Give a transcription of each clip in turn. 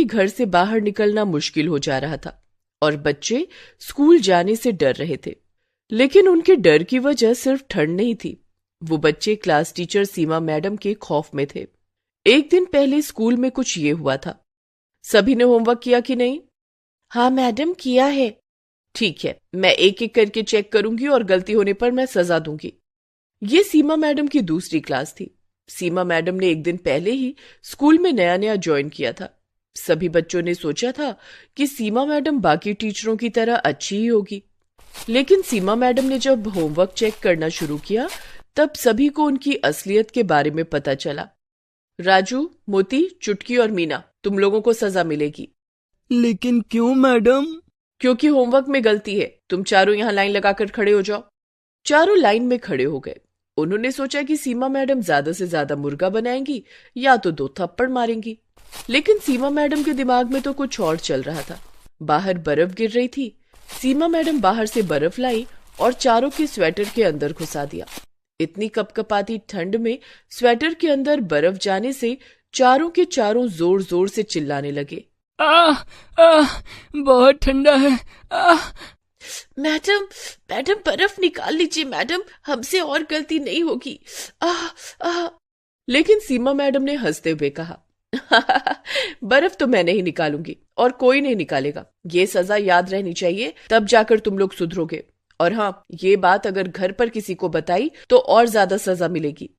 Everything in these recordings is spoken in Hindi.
कि घर से बाहर निकलना मुश्किल हो जा रहा था और बच्चे स्कूल जाने से डर रहे थे। लेकिन उनके डर की वजह सिर्फ ठंड नहीं थी, वो बच्चे क्लास टीचर सीमा मैडम के खौफ में थे। एक दिन पहले स्कूल में कुछ ये हुआ था। सभी ने होमवर्क किया कि नहीं? हाँ मैडम, किया है। ठीक है, मैं एक एक करके चेक करूंगी और गलती होने पर मैं सजा दूंगी। ये सीमा मैडम की दूसरी क्लास थी। सीमा मैडम ने एक दिन पहले ही स्कूल में नया नया ज्वाइन किया था। सभी बच्चों ने सोचा था कि सीमा मैडम बाकी टीचरों की तरह अच्छी ही होगी। लेकिन सीमा मैडम ने जब होमवर्क चेक करना शुरू किया तब सभी को उनकी असलियत के बारे में पता चला। राजू, मोती, चुटकी और मीना, तुम लोगों को सजा मिलेगी। लेकिन क्यों मैडम? क्योंकि होमवर्क में गलती है। तुम चारों यहाँ लाइन लगाकर खड़े हो जाओ। चारों लाइन में खड़े हो गए। उन्होंने सोचा कि सीमा मैडम ज्यादा से ज्यादा मुर्गा बनाएंगी या तो 2 थप्पड़ मारेंगी। लेकिन सीमा मैडम के दिमाग में तो कुछ और चल रहा था। बाहर बर्फ गिर रही थी। सीमा मैडम बाहर से बर्फ लाई और चारों के स्वेटर के अंदर घुसा दिया। इतनी कपकपाती ठंड में स्वेटर के अंदर बर्फ जाने से चारों के चारों जोर जोर से चिल्लाने लगे। बहुत ठंडा है। मैडम, बर्फ निकाल लीजिए मैडम, हमसे और गलती नहीं होगी। लेकिन सीमा मैडम ने हंसते हुए कहा, बर्फ तो मैं नहीं निकालूंगी और कोई नहीं निकालेगा। ये सजा याद रहनी चाहिए, तब जाकर तुम लोग सुधरोगे। और हाँ, ये बात अगर घर पर किसी को बताई तो और ज्यादा सजा मिलेगी।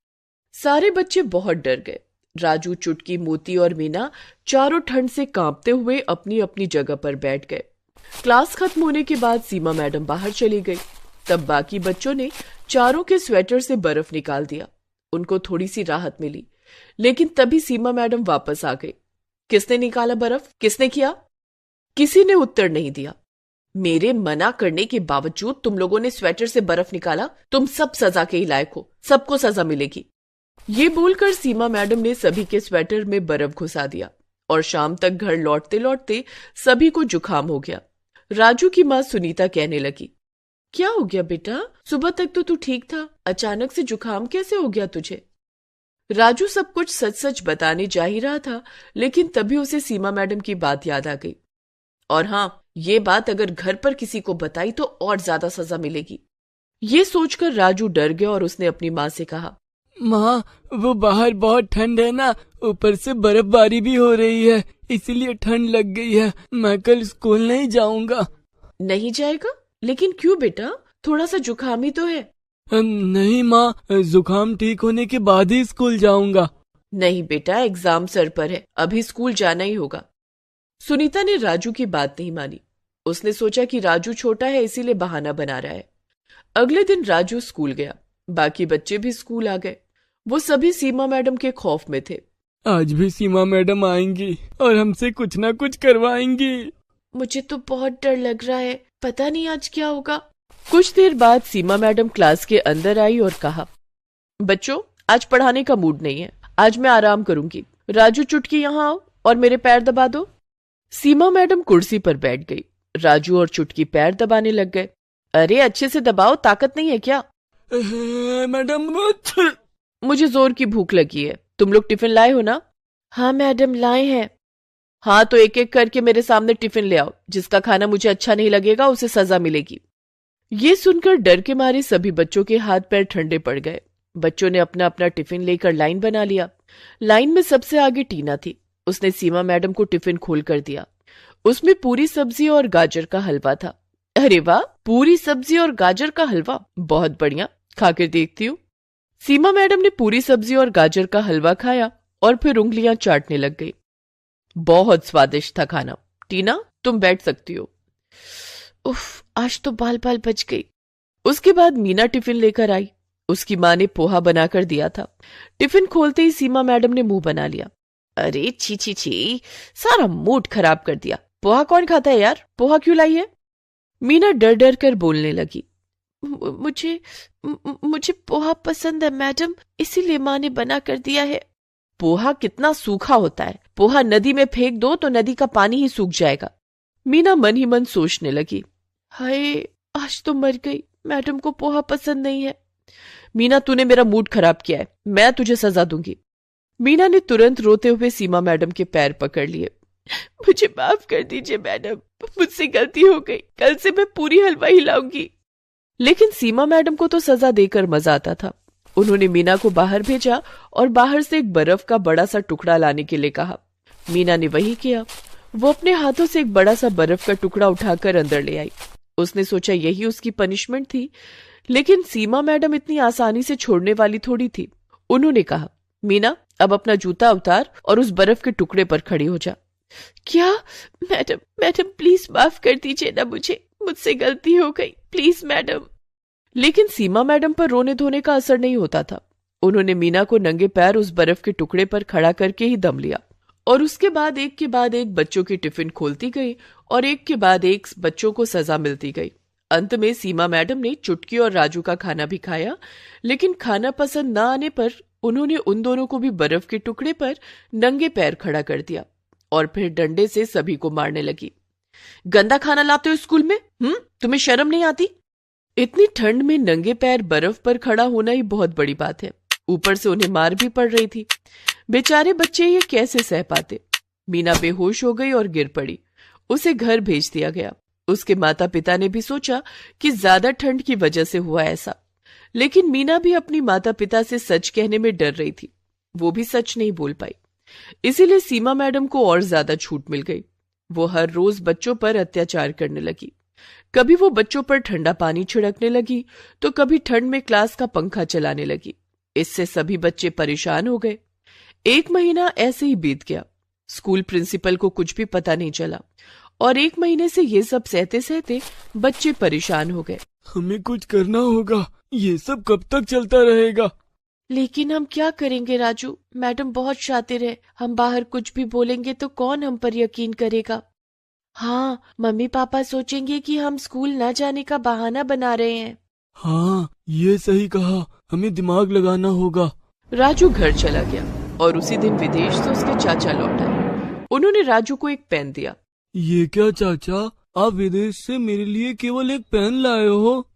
सारे बच्चे बहुत डर गए। राजू, चुटकी, मोती और मीना चारों ठंड से कांपते हुए अपनी अपनी जगह पर बैठ गए। क्लास खत्म होने के बाद सीमा मैडम बाहर चली गई। तब बाकी बच्चों ने चारों के स्वेटर से बर्फ निकाल दिया। उनको थोड़ी सी राहत मिली। लेकिन तभी सीमा मैडम वापस आ गई। किसने निकाला बर्फ? किसने किया? किसी ने उत्तर नहीं दिया। मेरे मना करने के बावजूद तुम लोगों ने स्वेटर से बर्फ निकाला। तुम सब सजा के ही लायक हो, सबको सजा मिलेगी। ये बोलकर सीमा मैडम ने सभी के स्वेटर में बर्फ घुसा दिया और शाम तक घर लौटते लौटते सभी को जुकाम हो गया। राजू की माँ सुनीता कहने लगी, क्या हो गया बेटा? सुबह तक तो तू ठीक था, अचानक से जुकाम कैसे हो गया तुझे? राजू सब कुछ सच सच बताने जा ही रहा था, लेकिन तभी उसे सीमा मैडम की बात याद आ गई। और हाँ, ये बात अगर घर पर किसी को बताई तो और ज्यादा सजा मिलेगी। ये सोचकर राजू डर गया और उसने अपनी माँ से कहा, माँ, वो बाहर बहुत ठंड है ना, ऊपर से बर्फबारी भी हो रही है, इसलिए ठंड लग गई है। मैं कल स्कूल नहीं जाऊंगा। नहीं जाएगा? लेकिन क्यों बेटा? थोड़ा सा जुकाम ही तो है। नहीं माँ, जुकाम ठीक होने के बाद ही स्कूल जाऊंगा। नहीं बेटा, एग्जाम सर पर है, अभी स्कूल जाना ही होगा। सुनीता ने राजू की बात नहीं मानी। उसने सोचा कि राजू छोटा है इसीलिए बहाना बना रहा है। अगले दिन राजू स्कूल गया। बाकी बच्चे भी स्कूल आ गए। वो सभी सीमा मैडम के खौफ में थे। आज भी सीमा मैडम आएंगी और हमसे कुछ ना कुछ करवाएंगी। मुझे तो बहुत डर लग रहा है, पता नहीं आज क्या होगा। कुछ देर बाद सीमा मैडम क्लास के अंदर आई और कहा, बच्चों, आज पढ़ाने का मूड नहीं है, आज मैं आराम करूंगी। राजू, चुटकी यहाँ आओ और मेरे पैर दबा दो। सीमा मैडम कुर्सी पर बैठ गई। राजू और चुटकी पैर दबाने लग गए। अरे अच्छे से दबाओ, ताकत नहीं है क्या? मैडम, मुझे जोर की भूख लगी है। तुम लोग टिफिन लाए हो ना? हाँ मैडम, लाए हैं। हाँ, तो एक एक करके मेरे सामने टिफिन ले आओ। जिसका खाना मुझे अच्छा नहीं लगेगा उसे सजा मिलेगी। ये सुनकर डर के मारे सभी बच्चों के हाथ पैर ठंडे पड़ गए। बच्चों ने अपना अपना टिफिन लेकर लाइन बना लिया। लाइन में सबसे आगे टीना थी। उसने सीमा मैडम को टिफिन खोल कर दिया। उसमें पूरी सब्जी और गाजर का हलवा था। अरे वाह, पूरी सब्जी और गाजर का हलवा, बहुत बढ़िया, खाकर देखती हूँ। सीमा मैडम ने पूरी सब्जी और गाजर का हलवा खाया और फिर उंगलियां चाटने लग गई। बहुत स्वादिष्ट था खाना। टीना, तुम बैठ सकती हो। उफ, आज तो बाल बाल बच गई। उसके बाद मीना टिफिन लेकर आई। उसकी माँ ने पोहा बनाकर दिया था। टिफिन खोलते ही सीमा मैडम ने मुंह बना लिया। अरे छी छी छी, सारा मूड खराब कर दिया। पोहा कौन खाता है यार? पोहा क्यों लाई है? मीना डर डर कर बोलने लगी। मुझे पोहा पसंद है मैडम, इसीलिए माँ ने बना कर दिया है। पोहा कितना सूखा होता है, पोहा नदी में फेंक दो तो नदी का पानी ही सूख जाएगा। मीना मन ही मन सोचने लगी, हाय आज तो मर गई, मैडम को पोहा पसंद नहीं है। मीना, तूने मेरा मूड खराब किया है, मैं तुझे सजा दूंगी। मीना ने तुरंत रोते हुए सीमा मैडम के पैर पकड़ लिए। मुझे माफ कर दीजिए मैडम, मुझसे गलती हो गई, कल से मैं पूरी हलवा हिलाऊंगी। लेकिन सीमा मैडम को तो सजा देकर मजा आता था। उन्होंने मीना को बाहर भेजा और बाहर से एक बर्फ का बड़ा सा टुकड़ा लाने के लिए कहा। मीना ने वही किया। वो अपने हाथों से एक बड़ा सा बर्फ का टुकड़ा उठाकर अंदर ले आई। उसने सोचा यही उसकी पनिशमेंट थी, लेकिन सीमा मैडम इतनी आसानी से छोड़ने वाली थोड़ी थी। उन्होंने कहा, मीना अब अपना जूता उतार और उस बर्फ के टुकड़े पर खड़ी हो जा। क्या? मैडम मैडम प्लीज माफ कर दीजिए ना, मुझसे गलती हो गई, प्लीज मैडम। लेकिन सीमा मैडम पर रोने धोने का असर नहीं होता था। उन्होंने मीना को नंगे पैर उस बर्फ के टुकड़े पर खड़ा करके ही दम लिया और उसके बाद एक के बाद एक बच्चों की टिफिन खोलती गई और एक के बाद एक बच्चों को सजा मिलती गई। अंत में सीमा मैडम ने चुटकी और राजू का खाना भी खाया, लेकिन खाना पसंद न आने पर उन्होंने उन दोनों को भी बर्फ के टुकड़े पर नंगे पैर खड़ा कर दिया और फिर डंडे से सभी को मारने लगी। गंदा खाना लाते हो स्कूल में? तुम्हें शर्म नहीं आती? इतनी ठंड में नंगे पैर बर्फ पर खड़ा होना ही बहुत बड़ी बात है। ऊपर से उन्हें मार भी पड़ रही थी। बेचारे बच्चे ये कैसे सह पाते। मीना बेहोश हो गई और गिर पड़ी। उसे घर भेज दिया गया। उसके माता पिता ने भी सोचा कि ज्यादा ठंड की वजह से हुआ ऐसा, लेकिन मीना भी अपनी माता पिता से सच कहने में डर रही थी। वो भी सच नहीं बोल पाई। इसीलिए सीमा मैडम को और ज्यादा छूट मिल गई। वो हर रोज बच्चों पर अत्याचार करने लगी। कभी वो बच्चों पर ठंडा पानी छिड़कने लगी तो कभी ठंड में क्लास का पंखा चलाने लगी। इससे सभी बच्चे परेशान हो गए। 1 महीना ऐसे ही बीत गया। स्कूल प्रिंसिपल को कुछ भी पता नहीं चला और 1 महीने से ये सब सहते सहते बच्चे परेशान हो गए। हमें कुछ करना होगा, ये सब कब तक चलता रहेगा? लेकिन हम क्या करेंगे राजू? मैडम बहुत शातिर है। हम बाहर कुछ भी बोलेंगे तो कौन हम पर यकीन करेगा? हाँ, मम्मी पापा सोचेंगे कि हम स्कूल न जाने का बहाना बना रहे हैं। हाँ, ये सही कहा, हमें दिमाग लगाना होगा। राजू घर चला गया और उसी दिन विदेश से उसके चाचा लौट आए। उन्होंने राजू को एक पेन दिया। ये क्या चाचा, आप विदेश से मेरे लिए केवल एक पेन लाए हो?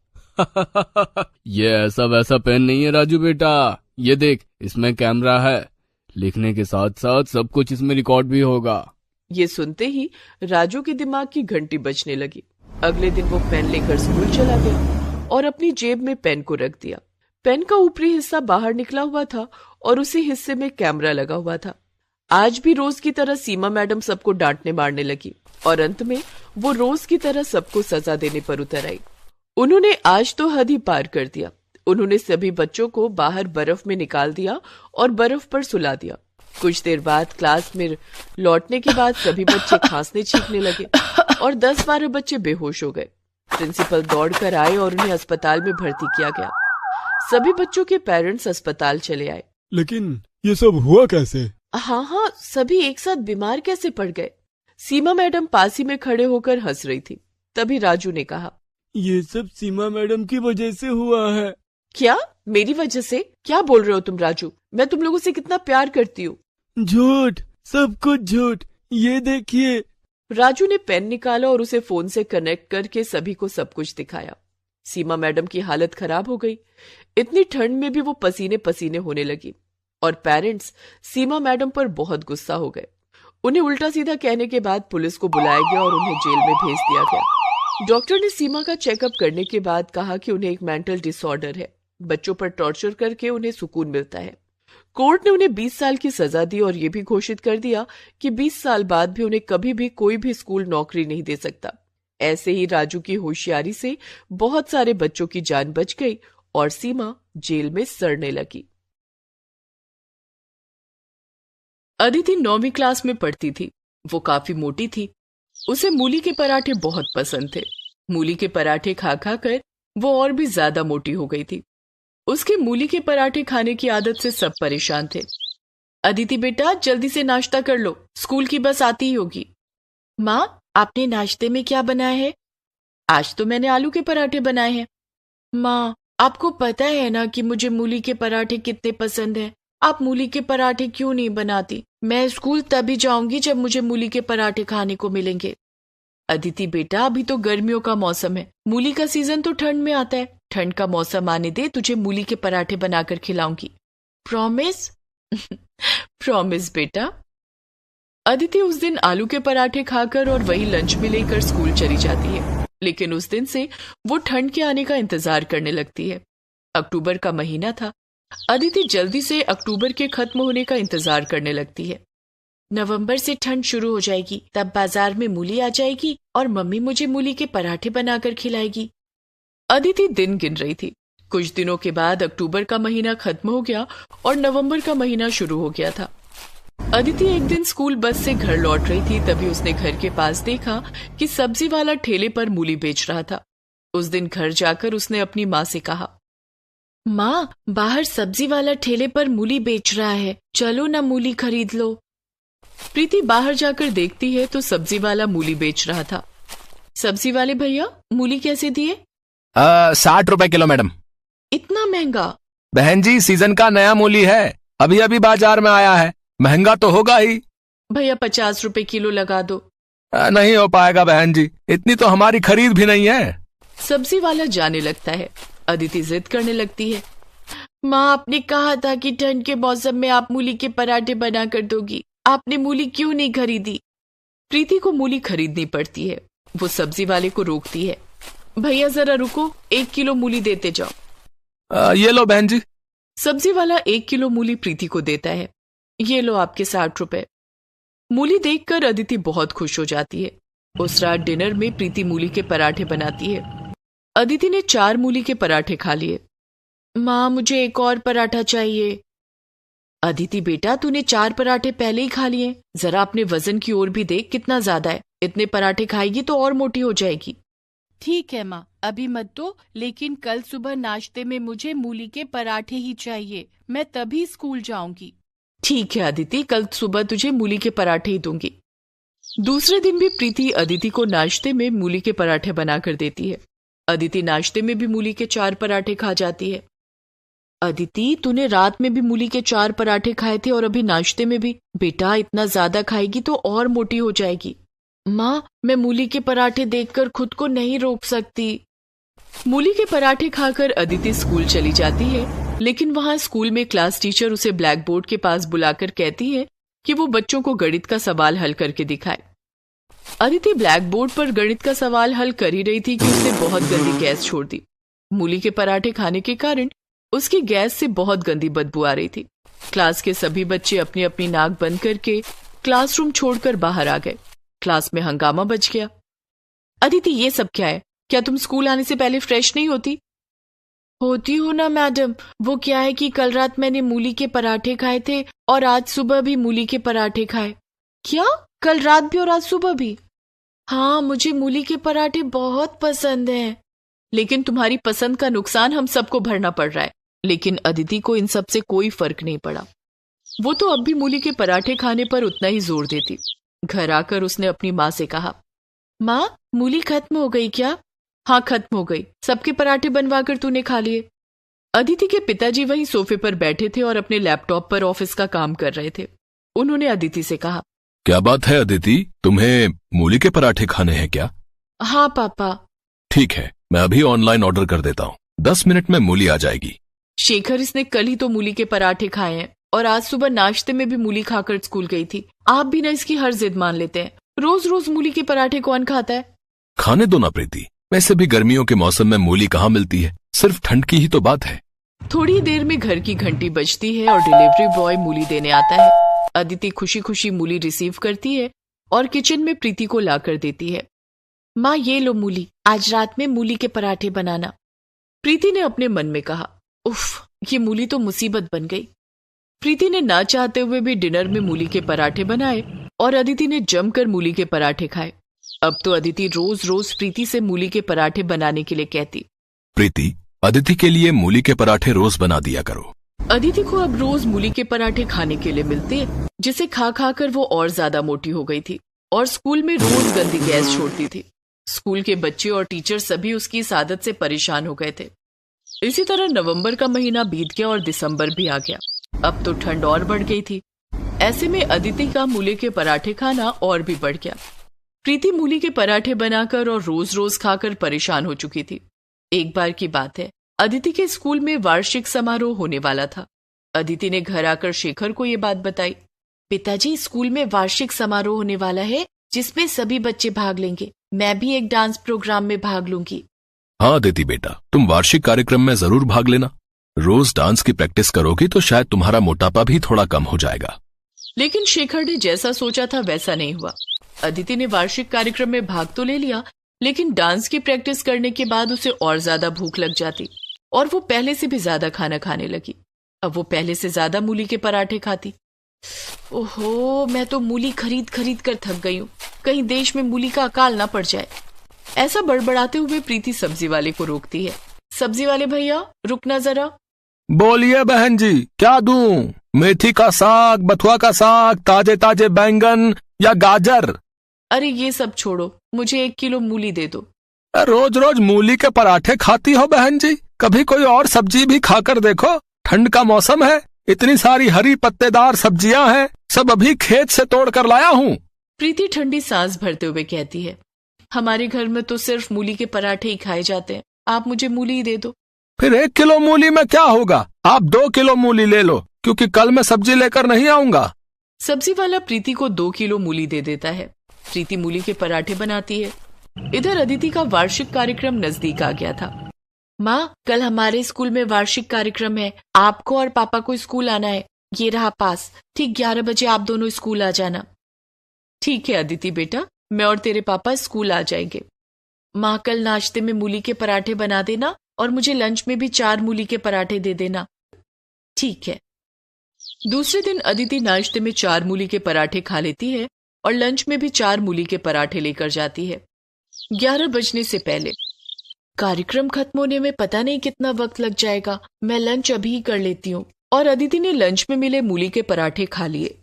ये ऐसा वैसा पेन नहीं है राजू बेटा, ये देख, इसमें कैमरा है, लिखने के साथ साथ सब कुछ इसमें रिकॉर्ड भी होगा। ये सुनते ही राजू के दिमाग की घंटी बजने लगी। अगले दिन वो पेन लेकर स्कूल चला गया और अपनी जेब में पेन को रख दिया। पेन का ऊपरी हिस्सा बाहर निकला हुआ था और उसी हिस्से में कैमरा लगा हुआ था। आज भी रोज की तरह सीमा मैडम सबको डांटने मारने लगी और अंत में वो रोज की तरह सबको सजा देने पर उतर आई। उन्होंने आज तो हद ही पार कर दिया। उन्होंने सभी बच्चों को बाहर बर्फ में निकाल दिया और बर्फ पर सुला दिया। कुछ देर बाद क्लास में लौटने के बाद सभी बच्चे खांसने छींकने लगे और 10-12 बच्चे बेहोश हो गए। प्रिंसिपल दौड़कर आए और उन्हें अस्पताल में भर्ती किया गया। सभी बच्चों के पेरेंट्स अस्पताल चले आए। लेकिन ये सब हुआ कैसे? हाँ, सभी एक साथ बीमार कैसे पड़ गए? सीमा मैडम पास ही में खड़े होकर हंस रही थी। तभी राजू ने कहा, ये सब सीमा मैडम की वजह से हुआ है। क्या? मेरी वजह से? क्या बोल रहे हो तुम राजू? मैं तुम लोगों से कितना प्यार करती हूँ। झूठ, सब कुछ झूठ, ये देखिए। राजू ने पेन निकाला और उसे फोन से कनेक्ट करके सभी को सब कुछ दिखाया। सीमा मैडम की हालत खराब हो गई। इतनी ठंड में भी वो पसीने पसीने होने लगी और पेरेंट्स सीमा मैडम पर बहुत गुस्सा हो गए। उन्हें उल्टा सीधा कहने के बाद पुलिस को बुलाया गया और उन्हें जेल में भेज दिया गया। डॉक्टर ने सीमा का चेकअप करने के बाद कहा कि उन्हें एक मेंटल डिसऑर्डर है। बच्चों पर टॉर्चर करके उन्हें सुकून मिलता है। कोर्ट ने उन्हें 20 साल की सजा दी और ये भी घोषित कर दिया कि 20 साल बाद भी उन्हें कभी भी कोई भी स्कूल नौकरी नहीं दे सकता। ऐसे ही राजू की होशियारी से बहुत सारे बच्चों की जान बच गई और सीमा जेल में सड़ने लगी। अदिति 9वीं क्लास में पढ़ती थी। वो काफी मोटी थी। उसे मूली के पराठे बहुत पसंद थे। मूली के पराठे खा खा कर वो और भी ज्यादा मोटी हो गई थी। उसके मूली के पराठे खाने की आदत से सब परेशान थे। अदिति बेटा, जल्दी से नाश्ता कर लो, स्कूल की बस आती ही होगी। माँ, आपने नाश्ते में क्या बनाया है? आज तो मैंने आलू के पराठे बनाए हैं। माँ, आपको पता है ना कि मुझे मूली के पराठे कितने पसंद हैं। आप मूली के पराठे क्यों नहीं बनाती? मैं स्कूल तभी जाऊंगी जब मुझे मूली के पराठे खाने को मिलेंगे। अदिति बेटा, अभी तो गर्मियों का मौसम है। मूली का सीजन तो ठंड में आता है। ठंड का मौसम आने दे, तुझे मूली के पराठे बनाकर खिलाऊंगी। प्रॉमिस? प्रॉमिस बेटा। अदिति उस दिन आलू के पराठे खाकर और वही लंच में लेकर स्कूल चली जाती है, लेकिन उस दिन से वो ठंड के आने का इंतजार करने लगती है। अक्टूबर का महीना था। अदिति जल्दी से अक्टूबर के खत्म होने का इंतजार करने लगती है। नवंबर से ठंड शुरू हो जाएगी, तब बाजार में मूली आ जाएगी और मम्मी मुझे मूली के पराठे बनाकर खिलाएगी। अदिति दिन गिन रही थी। कुछ दिनों के बाद अक्टूबर का महीना खत्म हो गया और नवंबर का महीना शुरू हो गया था। अदिति एक दिन स्कूल बस से घर लौट रही थी, तभी उसने घर के पास देखा कि सब्जी वाला ठेले पर मूली बेच रहा था। उस दिन घर जाकर उसने अपनी माँ से कहा, माँ, बाहर सब्जी वाला ठेले पर मूली बेच रहा है, चलो ना मूली खरीद लो। प्रीति बाहर जाकर देखती है तो सब्जी वाला मूली बेच रहा था। सब्जी वाले भैया, मूली कैसे दिए? 60 रुपए किलो मैडम। इतना महंगा? बहन जी, सीजन का नया मूली है, अभी अभी बाजार में आया है, महंगा तो होगा ही। भैया 50 रुपए किलो लगा दो। नहीं हो पाएगा बहन जी, इतनी तो हमारी खरीद भी नहीं है। सब्जी वाला जाने लगता है। अदिति जिद करने लगती है, माँ, आपने कहा था कि ठंड के मौसम में आप मूली के पराठे बना कर दोगी, आपने मूली क्यों नहीं खरीदी? प्रीति को मूली खरीदनी पड़ती है। वो सब्जी वाले को रोकती है, भैया जरा रुको, 1 किलो मूली देते जाओ। ये लो बहन जी। सब्जी वाला 1 किलो मूली प्रीति को देता है। ये लो आपके 60 रुपए। मूली देखकर अदिति बहुत खुश हो जाती है। उस रात डिनर में प्रीति मूली के पराठे बनाती है। अदिति ने 4 मूली के पराठे खा लिए। माँ, मुझे एक और पराठा चाहिए। अदिति बेटा, तूने 4 पराठे पहले ही खा लिए, जरा अपने वजन की ओर भी देख, कितना ज्यादा है। इतने पराठे खाएगी तो और मोटी हो जाएगी। ठीक है माँ, अभी मत दो, लेकिन कल सुबह नाश्ते में मुझे मूली के पराठे ही चाहिए, मैं तभी स्कूल जाऊंगी। ठीक है अदिति, कल सुबह तुझे मूली के पराठे ही दूंगी। दूसरे दिन भी प्रीति अदिति को नाश्ते में मूली के पराठे बनाकर देती है। अदिति नाश्ते में भी मूली के 4 पराठे खा जाती है। अदिति, तूने रात में भी मूली के 4 पराठे खाए थे और अभी नाश्ते में भी। बेटा, इतना ज्यादा खाएगी तो और मोटी हो जाएगी। माँ, मैं मूली के पराठे देखकर खुद को नहीं रोक सकती। मूली के पराठे खाकर अदिति स्कूल चली जाती है, लेकिन वहां स्कूल में क्लास टीचर उसे ब्लैक बोर्ड के पास बुलाकर कहती है कि वो बच्चों को गणित का सवाल हल करके दिखाए। अदिति ब्लैक बोर्ड पर गणित का सवाल हल कर ही रही थी कि उसने बहुत गंदी गैस छोड़ दी। मूली के पराठे खाने के कारण उसकी गैस से बहुत गंदी बदबू आ रही थी। क्लास के सभी बच्चे अपनी अपनी नाक बंद करके क्लासरूम छोड़कर बाहर आ गए। क्लास में हंगामा बच गया। अदिति, ये सब क्या है? क्या तुम स्कूल आने से पहले फ्रेश नहीं होती? होती हूँ ना मैडम, वो क्या है कि कल रात मैंने मूली के पराठे खाए थे और आज सुबह भी मूली के पराठे खाए। क्या? कल रात भी और आज सुबह भी? हाँ, मुझे मूली के पराठे बहुत पसंद हैं। लेकिन तुम्हारी पसंद का नुकसान हम सबको भरना पड़ रहा है। लेकिन अदिति को इन सब से कोई फर्क नहीं पड़ा। वो तो अब भी मूली के पराठे खाने पर उतना ही जोर देती। घर आकर उसने अपनी माँ से कहा, माँ, मूली खत्म हो गई क्या? हाँ, खत्म हो गई, सबके पराठे बनवा कर तूने खा लिए। अदिति के पिताजी वहीं सोफे पर बैठे थे और अपने लैपटॉप पर ऑफिस का काम कर रहे थे। उन्होंने अदिति से कहा, क्या बात है अदिति, तुम्हें मूली के पराठे खाने हैं क्या? हाँ पापा। ठीक है, मैं अभी ऑनलाइन ऑर्डर कर देता हूँ, 10 मिनट में मूली आ जाएगी। शेखर, इसने कल ही तो मूली के पराठे खाए हैं और आज सुबह नाश्ते में भी मूली खाकर स्कूल गई थी। आप भी ना इसकी हर जिद मान लेते हैं। रोज रोज मूली के पराठे कौन खाता है? खाने दो ना प्रीति, वैसे भी गर्मियों के मौसम में मूली कहाँ मिलती है, सिर्फ ठंड की ही तो बात है। थोड़ी देर में घर की घंटी बजती है और डिलीवरी बॉय मूली देने आता है। अदिति खुशी खुशी मूली रिसीव करती है और किचन में प्रीति को लाकर देती है। माँ, ये लो मूली, आज रात में मूली के पराठे बनाना। प्रीति ने अपने मन में कहा, उफ, ये मूली तो मुसीबत बन गई। प्रीति ने ना चाहते हुए भी डिनर में मूली के पराठे बनाए और अदिति ने जमकर मूली के पराठे खाए। अब तो अदिति रोज रोज प्रीति से मूली के पराठे बनाने के लिए कहती, प्रीति, अदिति के लिए मूली के पराठे रोज बना दिया करो। अदिति को अब रोज मूली के पराठे खाने के लिए मिलते, जिसे खा खा कर वो और ज्यादा मोटी हो गई थी और स्कूल में रोज गंदी गैस छोड़ती थी। स्कूल के बच्चे और टीचर सभी उसकी इस आदत से परेशान हो गए थे। इसी तरह नवंबर का महीना बीत गया और दिसंबर भी आ गया। अब तो ठंड और बढ़ गई थी। ऐसे में अदिति का मूली के पराठे खाना और भी बढ़ गया। प्रीति मूली के पराठे बनाकर और रोज रोज खाकर परेशान हो चुकी थी। एक बार की बात है, अदिति के स्कूल में वार्षिक समारोह होने वाला था। अदिति ने घर आकर शेखर को ये बात बताई। पिताजी, स्कूल में वार्षिक समारोह होने वाला है जिसमें सभी बच्चे भाग लेंगे। मैं भी एक डांस प्रोग्राम में भाग लूंगी। हाँ अदिति बेटा, तुम वार्षिक कार्यक्रम में जरूर भाग लेना। रोज डांस की प्रैक्टिस करोगी तो शायद तुम्हारा मोटापा भी थोड़ा कम हो जाएगा। लेकिन शेखर ने जैसा सोचा था वैसा नहीं हुआ। अदिति ने वार्षिक कार्यक्रम में भाग तो ले लिया, लेकिन डांस की प्रैक्टिस करने के बाद उसे और ज्यादा भूख लग जाती और वो पहले से भी ज्यादा खाना खाने लगी। अब वो पहले से ज्यादा मूली के पराठे खाती। ओहो, मैं तो मूली खरीद खरीद कर थक गई हूँ। कहीं देश में मूली का अकाल ना पड़ जाए। ऐसा बड़बड़ाते हुए प्रीति सब्जी वाले को रोकती है। सब्जी वाले भैया, रुकना जरा। बोलिए बहन जी, क्या दूं? मेथी का साग, बथुआ का साग, ताजे ताजे बैंगन या गाजर? अरे ये सब छोड़ो, मुझे 1 किलो मूली दे दो। रोज रोज मूली के पराठे खाती हो बहन जी? कभी कोई और सब्जी भी खाकर देखो। ठंड का मौसम है, इतनी सारी हरी पत्तेदार सब्जियां हैं, सब अभी खेत से तोड़ कर लाया हूँ। प्रीति ठंडी सांस भरते हुए कहती है, हमारे घर में तो सिर्फ मूली के पराठे ही खाए जाते हैं। आप मुझे मूली ही दे दो। फिर 1 किलो मूली में क्या होगा? आप 2 किलो मूली ले लो, क्योंकि कल मैं सब्जी लेकर नहीं आऊंगा। सब्जी वाला प्रीति को 2 किलो मूली दे देता है। प्रीति मूली के पराठे बनाती है। इधर अदिति का वार्षिक कार्यक्रम नजदीक आ गया था। माँ, कल हमारे स्कूल में वार्षिक कार्यक्रम है। आपको और पापा को स्कूल आना है। ये रहा पास। ठीक 11 बजे आप दोनों स्कूल आ जाना। ठीक है अदिति बेटा, मैं और तेरे पापा स्कूल आ जाएंगे। माँ, कल नाश्ते में मूली के पराठे बना देना और मुझे लंच में भी 4 मूली के पराठे दे देना। ठीक है। दूसरे दिन अदिति नाश्ते में 4 मूली के पराठे खा लेती है और लंच में भी 4 मूली के पराठे लेकर जाती है। 11 बजने से पहले। कार्यक्रम खत्म होने में पता नहीं कितना वक्त लग जाएगा। मैं लंच अभी ही कर लेती हूँ। और अदिति ने लंच में मिले मूली के पराठे खा लिए।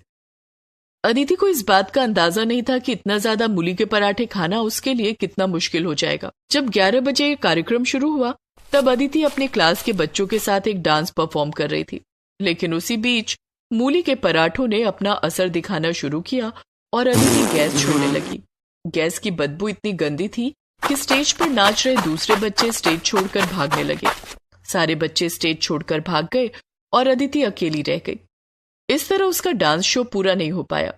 अदिति को इस बात का अंदाजा नहीं था कि इतना ज्यादा मूली के पराठे खाना उसके लिए कितना मुश्किल हो जाएगा। जब 11 बजे कार्यक्रम शुरू हुआ तब अदिति अपने क्लास के बच्चों के साथ एक डांस परफॉर्म कर रही थी। लेकिन उसी बीच मूली के पराठों ने अपना असर दिखाना शुरू किया और अदिति गैस छोड़ने लगी। गैस की बदबू इतनी गंदी थी कि स्टेज पर नाच रहे दूसरे बच्चे स्टेज छोड़कर भागने लगे। सारे बच्चे स्टेज छोड़कर भाग गए और अदिति अकेली रह गई। इस तरह उसका डांस शो पूरा नहीं हो पाया।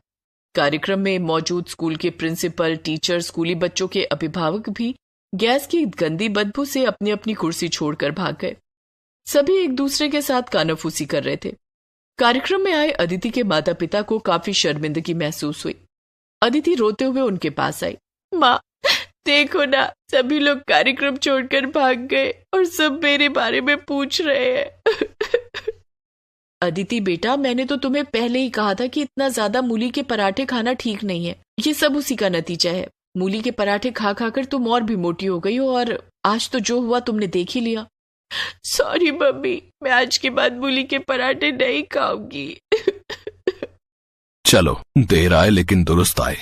कार्यक्रम में मौजूद स्कूल के प्रिंसिपल, टीचर, स्कूली बच्चों के अभिभावक भी गैस की गंदी बदबू से अपनी अपनी कुर्सी छोड़कर भाग गए। सभी एक दूसरे के साथ कानाफूसी कर रहे थे। कार्यक्रम में आए अदिति के माता पिता को काफी शर्मिंदगी महसूस हुई। अदिति रोते हुए उनके पास आई। माँ, देखो ना, सभी लोग कार्यक्रम छोड़कर भाग गए और सब मेरे बारे में पूछ रहे हैं। अदिति बेटा, मैंने तो तुम्हें पहले ही कहा था कि इतना ज्यादा मूली के पराठे खाना ठीक नहीं है। ये सब उसी का नतीजा है। मूली के पराठे खा खाकर तुम और भी मोटी हो गई हो और आज तो जो हुआ तुमने देख ही लिया। सॉरी मम्मी, मैं आज के बाद मूली के पराठे नहीं खाऊंगी। चलो, देर आए लेकिन दुरुस्त आए।